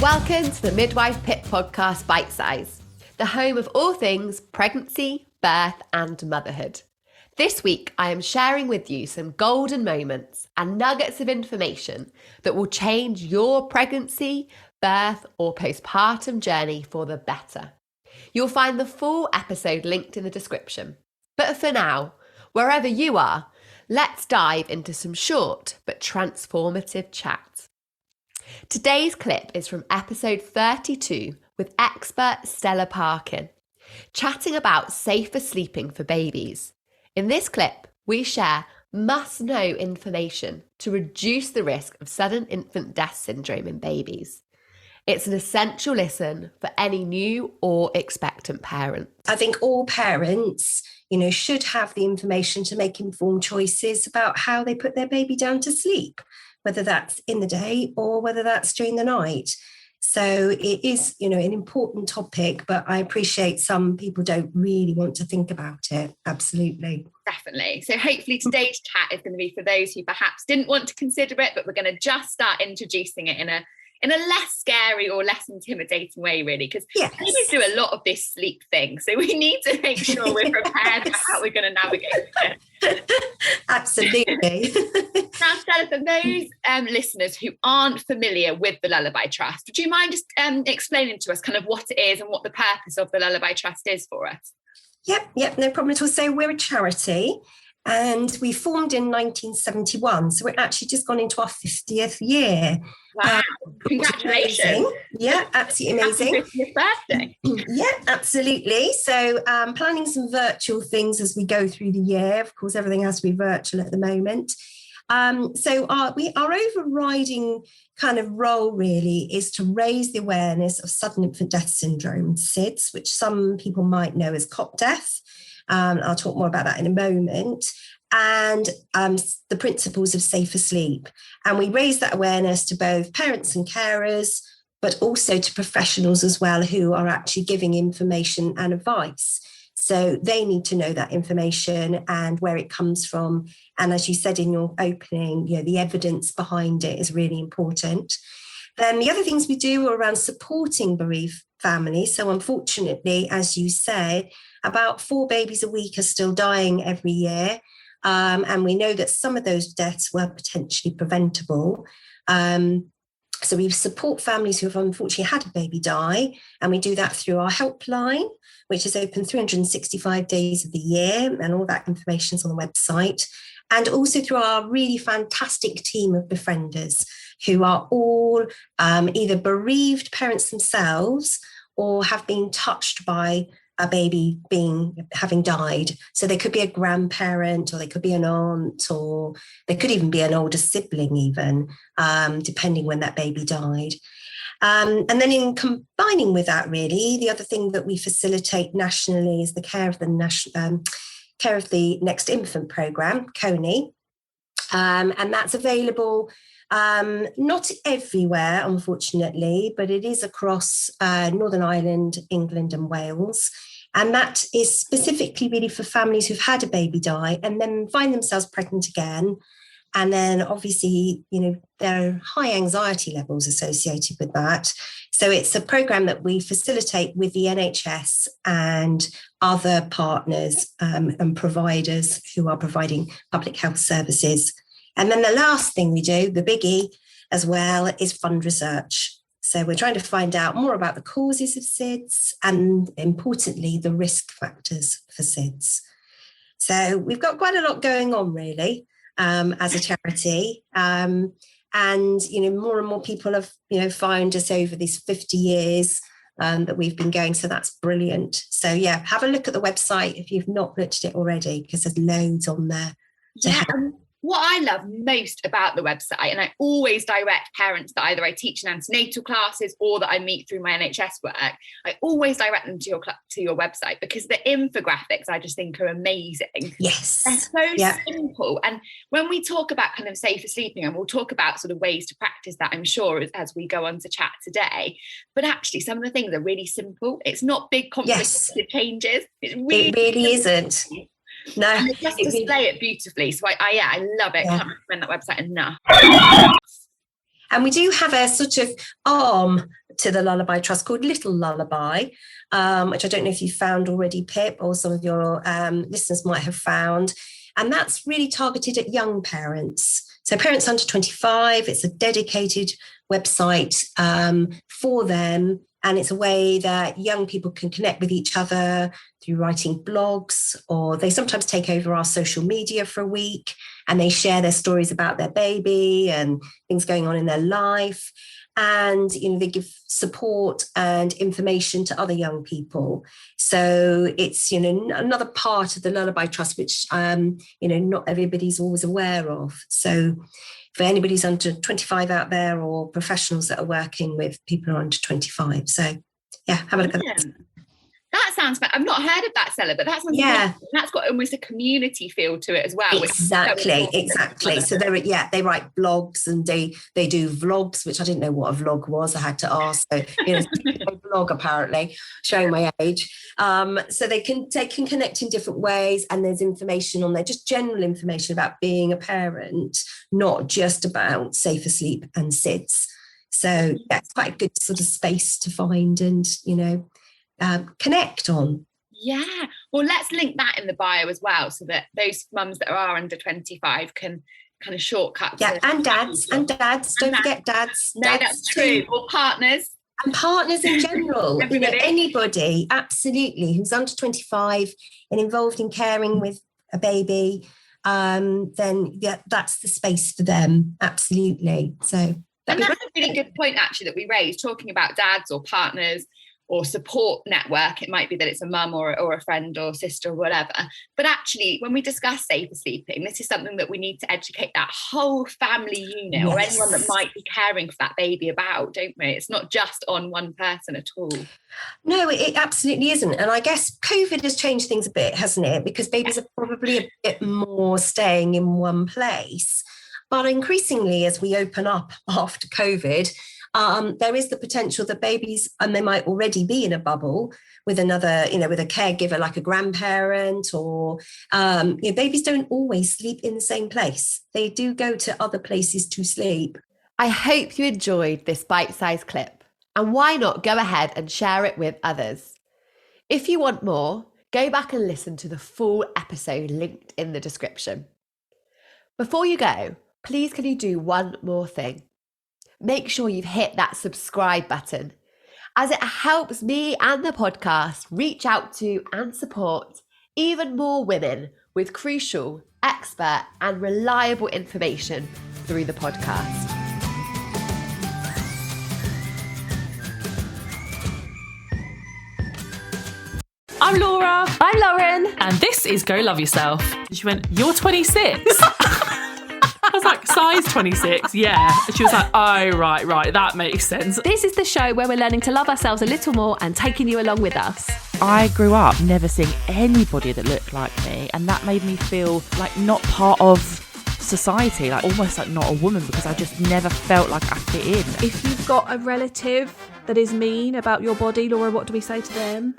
Welcome to the Midwife Pip Podcast Bitesize, the home of all things pregnancy, birth and motherhood. This week I am sharing with you some golden moments and nuggets of information that will change your pregnancy, birth or postpartum journey for the better. You'll find the full episode linked in the description. But for now, wherever you are, let's dive into some short but transformative chat. Today's clip is from episode 32 with expert Stella Parkin, chatting about safer sleeping for babies. In this clip, we share must-know information to reduce the risk of sudden infant death syndrome in babies. It's an essential listen for any new or expectant parent. I think all parents, should have the information to make informed choices about how they put their baby down to sleep, whether that's in the day or whether that's during the night. So it is, an important topic, but I appreciate some people don't really want to think about it. Absolutely. Definitely. So hopefully today's chat is going to be for those who perhaps didn't want to consider it, but we're going to just start introducing it in a less scary or less intimidating way, really, because babies do a lot of this sleep thing. So we need to make sure we're prepared for how we're going to navigate it. Absolutely. Now, Stella, for those listeners who aren't familiar with the Lullaby Trust, would you mind just explaining to us kind of what it is and what the purpose of the Lullaby Trust is for us? Yep, no problem at all. So we're a charity and we formed in 1971. So we're actually just gone into our 50th year. Wow, congratulations. Yeah, absolutely amazing. Happy 50th birthday. Yeah, absolutely. So planning some virtual things as we go through the year. Of course, everything has to be virtual at the moment. So our overriding kind of role really is to raise the awareness of sudden infant death syndrome, SIDS, which some people might know as cot death. I'll talk more about that in a moment, and the principles of safer sleep. And we raise that awareness to both parents and carers, but also to professionals as well who are actually giving information and advice. So they need to know that information and where it comes from. And as you said in your opening, the evidence behind it is really important. Then the other things we do are around supporting bereaved families. So unfortunately, as you said, about 4 babies a week are still dying every year. And we know that some of those deaths were potentially preventable. So we support families who have unfortunately had a baby die, and we do that through our helpline, which is open 365 days of the year, and all that information is on the website. And also through our really fantastic team of befrienders who are all either bereaved parents themselves or have been touched by a baby having died. So they could be a grandparent, or they could be an aunt, or they could even be an older sibling even, depending when that baby died. And then in combining with that, really, the other thing that we facilitate nationally is the care of the Next Infant Programme, CONI. And that's available not everywhere, unfortunately, but it is across Northern Ireland, England and Wales. And that is specifically really for families who've had a baby die and then find themselves pregnant again. And then obviously, there are high anxiety levels associated with that. So it's a programme that we facilitate with the NHS and other partners and providers who are providing public health services. And then the last thing we do, the biggie as well, is fund research. So we're trying to find out more about the causes of SIDS and, importantly, the risk factors for SIDS. So we've got quite a lot going on, really, as a charity. And, more and more people have, found us over these 50 years that we've been going. So that's brilliant. So, have a look at the website if you've not looked at it already, because there's loads on there to help. What I love most about the website, and I always direct parents that either I teach in antenatal classes or that I meet through my NHS work, I always direct them to your website, because the infographics I just think are amazing. Yes. They're so simple. And when we talk about kind of safer sleeping, and we'll talk about sort of ways to practice that, I'm sure, as we go on to chat today, but actually some of the things are really simple. It's not big complicated changes. It really isn't. No, and they just display it beautifully. So I love it. Can't recommend that website enough. And we do have a sort of arm to the Lullaby Trust called Little Lullaby, which I don't know if you found already, Pip, or some of your listeners might have found. And that's really targeted at young parents. So parents under 25, it's a dedicated website for them. And it's a way that young people can connect with each other through writing blogs, or they sometimes take over our social media for a week and they share their stories about their baby and things going on in their life. And, they give support and information to other young people. So it's, another part of the Lullaby Trust, which, not everybody's always aware of. So for anybody who's under 25 out there, or professionals that are working with people who are under 25. So, yeah, have a look at that. That sounds, I've not heard of that, Stella, but that sounds amazing. That's got almost a community feel to it as well. Exactly. So they write blogs and they do vlogs, which I didn't know what a vlog was. I had to ask. So, a vlog apparently, showing my age. So they can connect in different ways, and there's information on there, just general information about being a parent, not just about safe asleep and SIDS. So that's quite a good sort of space to find and, connect on. Yeah, well, let's link that in the bio as well, so that those mums that are under 25 can kind of shortcut. Yeah, and dads. Don't forget dads. No, that's true. Or partners. And partners in general. Anybody, absolutely, who's under 25 and involved in caring with a baby, then that's the space for them. Absolutely. So and that's a really good point, actually, that we raised, talking about dads or partners or support network. It might be that it's a mum or a friend or sister or whatever. But actually, when we discuss safer sleeping, this is something that we need to educate that whole family unit or anyone that might be caring for that baby about, don't we? It's not just on one person at all. No, it absolutely isn't. And I guess COVID has changed things a bit, hasn't it? Because babies are probably a bit more staying in one place. But increasingly, as we open up after COVID, there is the potential that babies, and they might already be in a bubble with another, with a caregiver like a grandparent, or babies don't always sleep in the same place. They do go to other places to sleep. I hope you enjoyed this bite-sized clip, and why not go ahead and share it with others. If you want more, go back and listen to the full episode linked in the description. Before you go, please can you do one more thing? Make sure you've hit that subscribe button, as it helps me and the podcast reach out to and support even more women with crucial, expert and reliable information through the podcast. I'm Laura. I'm Lauren. And this is Go Love Yourself. She went, "You're 26?" I was like, size 26, yeah. And she was like, oh, right, that makes sense. This is the show where we're learning to love ourselves a little more and taking you along with us. I grew up never seeing anybody that looked like me, and that made me feel like not part of society, like almost like not a woman, because I just never felt like I fit in. If you've got a relative that is mean about your body, Laura, what do we say to them?